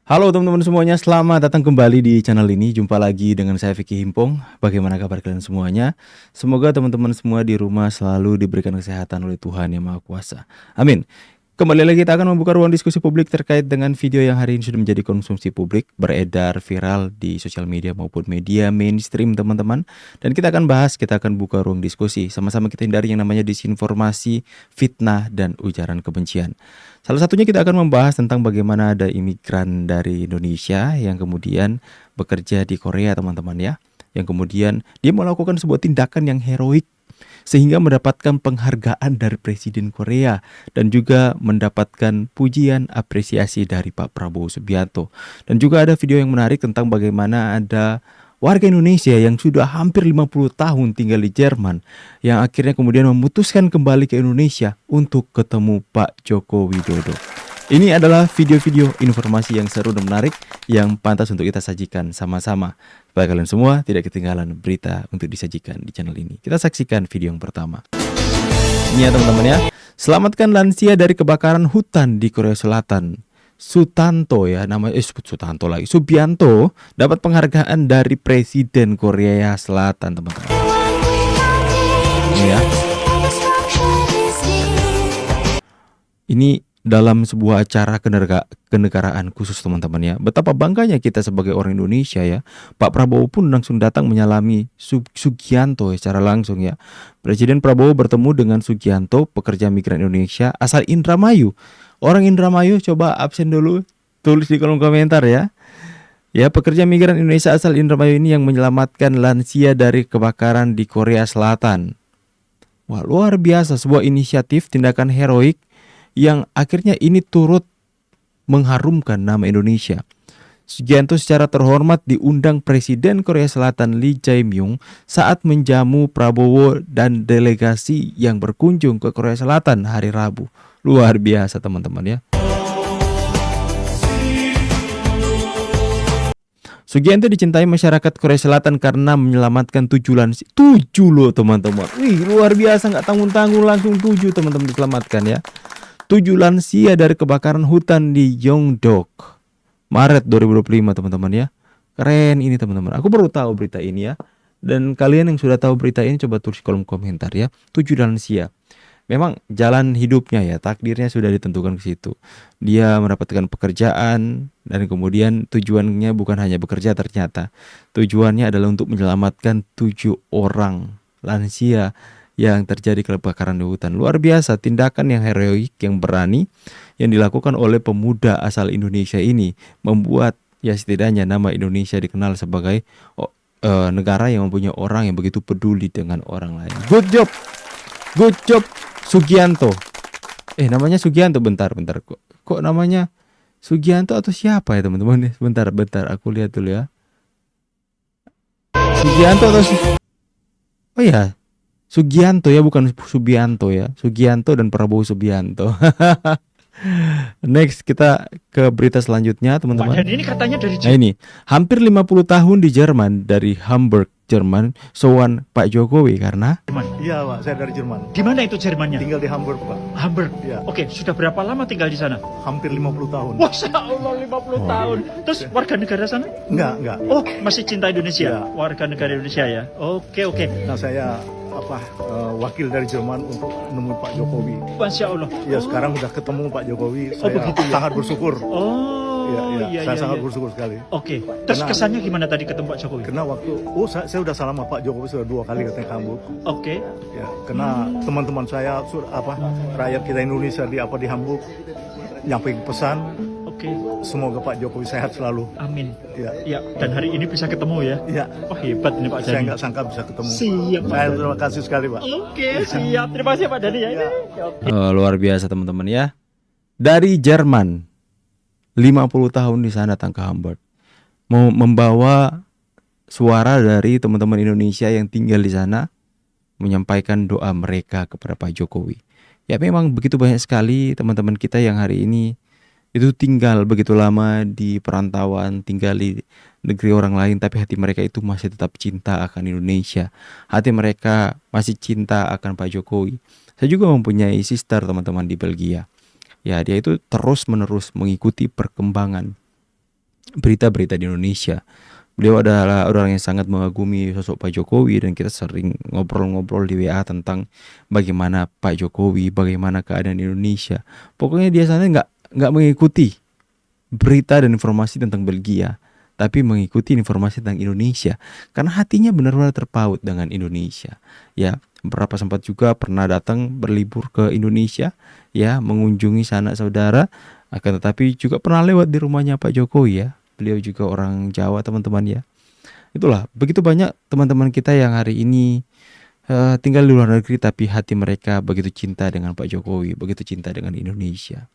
Halo teman-teman semuanya, selamat datang kembali di channel ini. Jumpa lagi dengan saya Vicky Himpong. Bagaimana kabar kalian semuanya? Semoga teman-teman semua di rumah selalu diberikan kesehatan oleh Tuhan Yang Maha Kuasa. Amin. Kembali lagi kita akan membuka ruang diskusi publik terkait dengan video yang hari ini sudah menjadi konsumsi publik, beredar viral di sosial media maupun media mainstream teman-teman. Dan kita akan bahas, kita akan buka ruang diskusi. Sama-sama kita hindari yang namanya disinformasi, fitnah, dan ujaran kebencian. Salah satunya kita akan membahas tentang bagaimana ada imigran dari Indonesia yang kemudian bekerja di Korea teman-teman ya. Yang kemudian dia melakukan sebuah tindakan yang heroik sehingga mendapatkan penghargaan dari Presiden Korea dan juga mendapatkan pujian apresiasi dari Pak Prabowo Subianto. Dan juga ada video yang menarik tentang bagaimana ada warga Indonesia yang sudah hampir 50 tahun tinggal di Jerman yang akhirnya kemudian memutuskan kembali ke Indonesia untuk ketemu Pak Joko Widodo. Ini adalah video-video informasi yang seru dan menarik yang pantas untuk kita sajikan sama-sama. Supaya kalian semua tidak ketinggalan berita untuk disajikan di channel ini. Kita saksikan video yang pertama. Ini ya teman-teman ya. Selamatkan lansia dari kebakaran hutan di Korea Selatan. Sutanto ya, Sutanto lagi. Subianto dapat penghargaan dari Presiden Korea Selatan, teman-teman. Ini ya. Ini dalam sebuah acara kenegaraan khusus teman-teman ya. Betapa bangganya kita sebagai orang Indonesia ya. Pak Prabowo pun langsung datang menyalami Sugianto secara langsung ya. Presiden Prabowo bertemu dengan Sugianto, pekerja migran Indonesia asal Indramayu. Orang Indramayu coba absen dulu, tulis di kolom komentar ya. Ya, pekerja migran Indonesia asal Indramayu ini yang menyelamatkan lansia dari kebakaran di Korea Selatan. Wah, luar biasa, sebuah inisiatif tindakan heroik yang akhirnya ini turut mengharumkan nama Indonesia. Sugianto secara terhormat diundang Presiden Korea Selatan Lee Jae-myung saat menjamu Prabowo dan delegasi yang berkunjung ke Korea Selatan hari Rabu. Luar biasa teman-teman ya. Sugianto dicintai masyarakat Korea Selatan karena menyelamatkan 7 loh teman-teman. Wih, luar biasa, nggak tanggung-tanggung langsung 7 teman-teman diselamatkan ya. 7 lansia dari kebakaran hutan di Yeongdeok Maret 2025 teman-teman ya. Keren ini teman-teman. Aku baru tahu berita ini ya. Dan kalian yang sudah tahu berita ini coba tulis kolom komentar ya. 7 lansia. Memang jalan hidupnya ya, takdirnya sudah ditentukan ke situ. Dia mendapatkan pekerjaan dan kemudian tujuannya bukan hanya bekerja ternyata. Tujuannya adalah untuk menyelamatkan 7 orang lansia yang terjadi kebakaran di hutan. Luar biasa, tindakan yang heroik, yang berani yang dilakukan oleh pemuda asal Indonesia ini membuat ya setidaknya nama Indonesia dikenal sebagai negara yang mempunyai orang yang begitu peduli dengan orang lain. Good job Sugianto. Namanya Sugianto, bentar kok namanya Sugianto atau siapa ya teman-teman? Bentar aku lihat dulu ya. Sugianto atau oh ya, Sugianto ya, bukan Subianto ya. Sugianto dan Prabowo Subianto. Next kita ke berita selanjutnya teman-teman. Dan ini katanya dari Nah ini, hampir 50 tahun di Jerman, dari Hamburg, Jerman, sowan Pak Jokowi karena Jerman. Iya Pak, saya dari Jerman. Di mana itu Jermannya? Tinggal di Hamburg Pak. Hamburg. Ya. Oke, sudah berapa lama tinggal di sana? Hampir 50 tahun. Masya Allah 50 tahun. Terus warga negara sana? Enggak. Oh, masih cinta Indonesia. Ya. Warga negara Indonesia ya. Oke. Nah saya wakil dari Jerman untuk menemui Pak Jokowi. Masya Allah. Ya sekarang udah ketemu Pak Jokowi. Oh, Saya begitu ya? sangat bersyukur. Iya. Saya sangat bersyukur sekali. Oke. Terus Karena- kesannya gimana tadi ketemu Pak Jokowi? Karena waktu saya udah salam sama Pak Jokowi sudah 2 kali katanya ke Hamburg. Oke. Ya, karena teman-teman saya rakyat kita Indonesia di Hamburg nyampein pesan Oke. semoga Pak Jokowi sehat selalu. Amin. Ya. Ya, dan hari ini bisa ketemu ya. Ya, Wah, hebat ini Pak saya Dani. nggak sangka bisa ketemu. Siap, Pak Saya Dani. terima kasih sekali Pak. Oke, siap. Terima kasih Pak Dani ya. Ya. Oke. luar biasa teman-teman ya. Dari Jerman 50 tahun di sana datang ke Hamburg. Mau membawa suara dari teman-teman Indonesia yang tinggal di sana, menyampaikan doa mereka kepada Pak Jokowi. Ya memang begitu banyak sekali teman-teman kita yang hari ini itu tinggal begitu lama di perantauan, tinggal di negeri orang lain, tapi hati mereka itu masih tetap cinta akan Indonesia. Hati mereka masih cinta akan Pak Jokowi. Saya juga mempunyai sister teman-teman di Belgia. Ya, dia itu terus-menerus mengikuti perkembangan berita-berita di Indonesia. Beliau adalah orang yang sangat mengagumi sosok Pak Jokowi, dan kita sering ngobrol-ngobrol di WA tentang bagaimana Pak Jokowi, bagaimana keadaan Indonesia. Pokoknya dia sana nggak mengikuti berita dan informasi tentang Belgia, tapi mengikuti informasi tentang Indonesia karena hatinya benar-benar terpaut dengan Indonesia. Ya, beberapa sempat juga pernah datang berlibur ke Indonesia, ya, mengunjungi sanak saudara, akan tetapi juga pernah lewat di rumahnya Pak Jokowi ya. Beliau juga orang Jawa, teman-teman ya. Itulah, begitu banyak teman-teman kita yang hari ini tinggal di luar negeri, tapi hati mereka begitu cinta dengan Pak Jokowi, begitu cinta dengan Indonesia.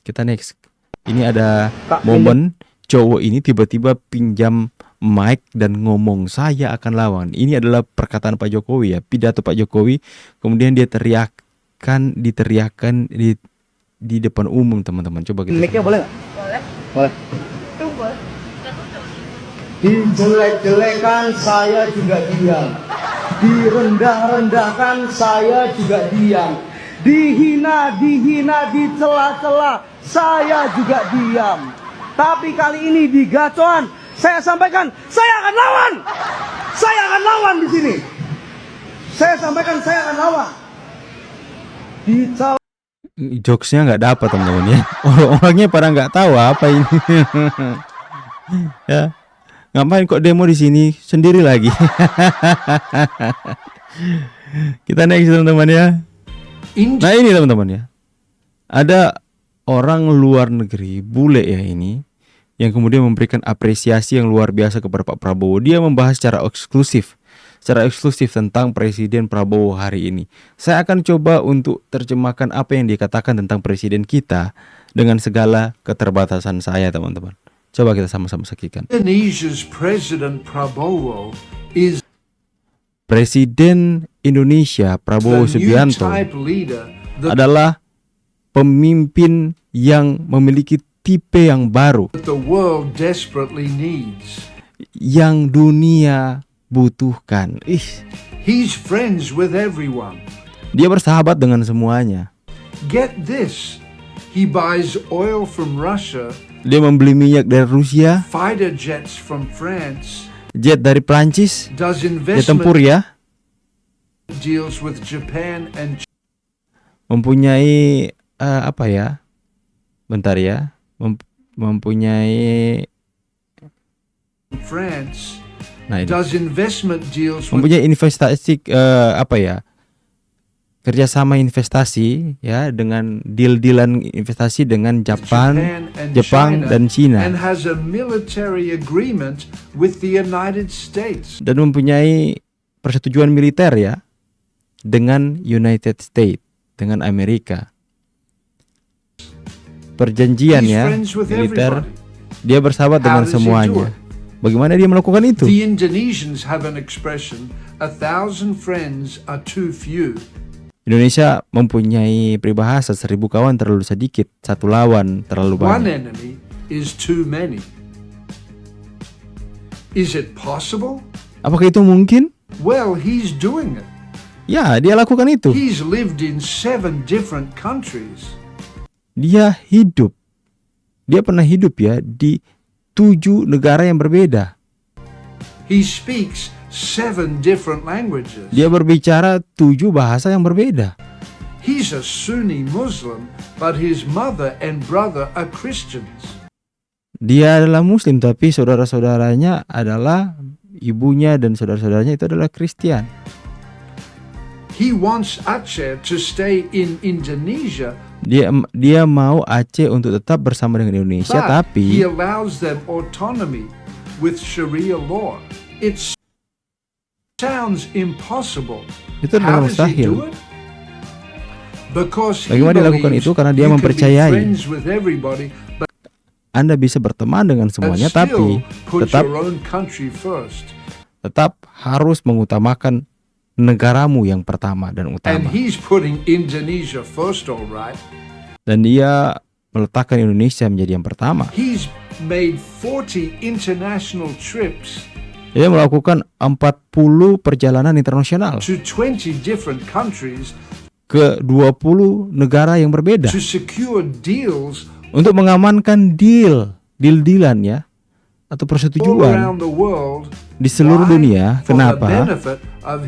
Kita next. Ini ada momen cowok ini tiba-tiba pinjam mic dan ngomong, "Saya akan lawan." Ini adalah perkataan Pak Jokowi ya, pidato Pak Jokowi. Kemudian dia diteriakkan di depan umum, teman-teman. Coba kita. Mic-nya boleh nggak? Boleh. Dijelek-jelekan saya juga diam. Direndah-rendahkan saya juga diam. Dihina, dicela-cela saya juga diam. Tapi kali ini di Gacoan saya sampaikan saya akan lawan. Saya akan lawan di sini. Saya sampaikan saya akan lawan. Dicela Jokesnya nggak dapat, teman-teman ya. Orang-orangnya pada nggak tahu apa ini. Ya, ngapain kok demo di sini sendiri lagi? Kita next, teman-teman ya. Nah ini teman-teman ya, ada orang luar negeri, bule ya ini, yang kemudian memberikan apresiasi yang luar biasa kepada Pak Prabowo. Dia membahas secara eksklusif tentang Presiden Prabowo hari ini. Saya akan coba untuk terjemahkan apa yang dikatakan tentang presiden kita dengan segala keterbatasan saya, teman-teman. Coba kita sama-sama saksikan. Indonesia's President Prabowo is Presiden Indonesia Prabowo the new Subianto type leader that adalah pemimpin yang memiliki tipe yang baru, the world desperately needs. yang dunia butuhkan. He's friends with everyone. Dia bersahabat dengan semuanya. Get this. He buys oil from Russia, Dia membeli minyak dari Rusia, fighter jets from France, jet dari Prancis, does jet tempur investment ya, deals with Japan and mempunyai apa ya? Bentar ya. Mempunyai France, nah ini. does investment deals with Mempunyai investasi apa ya? Kerjasama investasi ya, dengan deal-dealan investasi dengan Jepang China, dan Cina, and has a military agreement with the United States. dan mempunyai persetujuan militer ya dengan United States, dengan Amerika. Perjanjian He's ya friends with militer. everybody. Dia bersahabat How dengan does he do semuanya. it? Bagaimana dia melakukan itu? The Indonesians have an expression, 1,000 friends are too few. Indonesia mempunyai peribahasa, 1000 kawan terlalu sedikit, 1 lawan terlalu One banyak. enemy is too many. Is it possible? Apakah itu mungkin? Well, he's doing it. Ya, dia lakukan itu. He's lived in 7 different countries. Dia pernah hidup ya di 7 negara yang berbeda. He speaks 7 different languages. Dia berbicara 7 bahasa yang berbeda. He's a Sunni Muslim, but his mother and brother are Christians. Dia adalah Muslim, tapi saudara-saudaranya adalah, ibunya dan saudara-saudaranya itu adalah Kristen. He wants Aceh to stay in Indonesia, Dia mau Aceh untuk tetap bersama dengan Indonesia, but he tapi allows them autonomy with Sharia law. It sounds impossible. itu adalah How does he mustahil. do it? Because he Bagaimana dia lakukan believes itu? Karena dia you can be mempercayai friends with everybody, but Anda bisa berteman dengan semuanya, still tapi put tetap your own country first. harus mengutamakan negaramu yang pertama dan And utama. he's putting Indonesia first, all right. Dan dia meletakkan Indonesia menjadi yang pertama. He's made 40 international trips Dia melakukan 40 perjalanan internasional to 20 different countries ke 20 negara yang berbeda to secure deals untuk mengamankan deal-dealan ya, atau all persetujuan around the world di seluruh Why? dunia. For the Kenapa? benefit of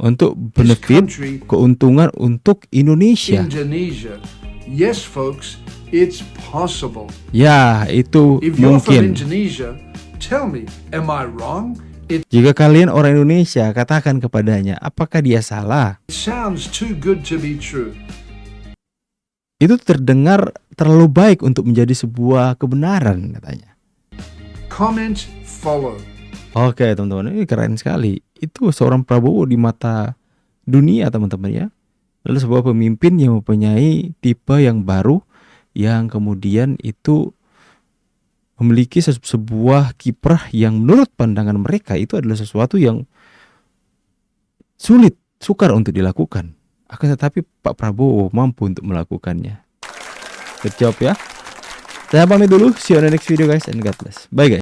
Untuk benefit, country. keuntungan untuk Indonesia. Indonesia. Yes, folks, it's possible. Ya, itu If you're from mungkin. Indonesia, tell me, am I wrong? It Jika kalian orang Indonesia, katakan kepadanya, apakah dia salah? sounds too good to be true. Itu terdengar terlalu baik untuk menjadi sebuah kebenaran, katanya. Comment follow. Oke, teman-teman, ini keren sekali. Itu seorang Prabowo di mata dunia, teman-teman ya. Lalu sebuah pemimpin yang mempunyai tipe yang baru, yang kemudian itu memiliki sebuah kiprah yang menurut pandangan mereka itu adalah sesuatu yang sulit, sukar untuk dilakukan. Akan tetapi Pak Prabowo mampu untuk melakukannya. Good job ya. Saya pamit dulu. See you on the next video guys, and God bless. Bye guys.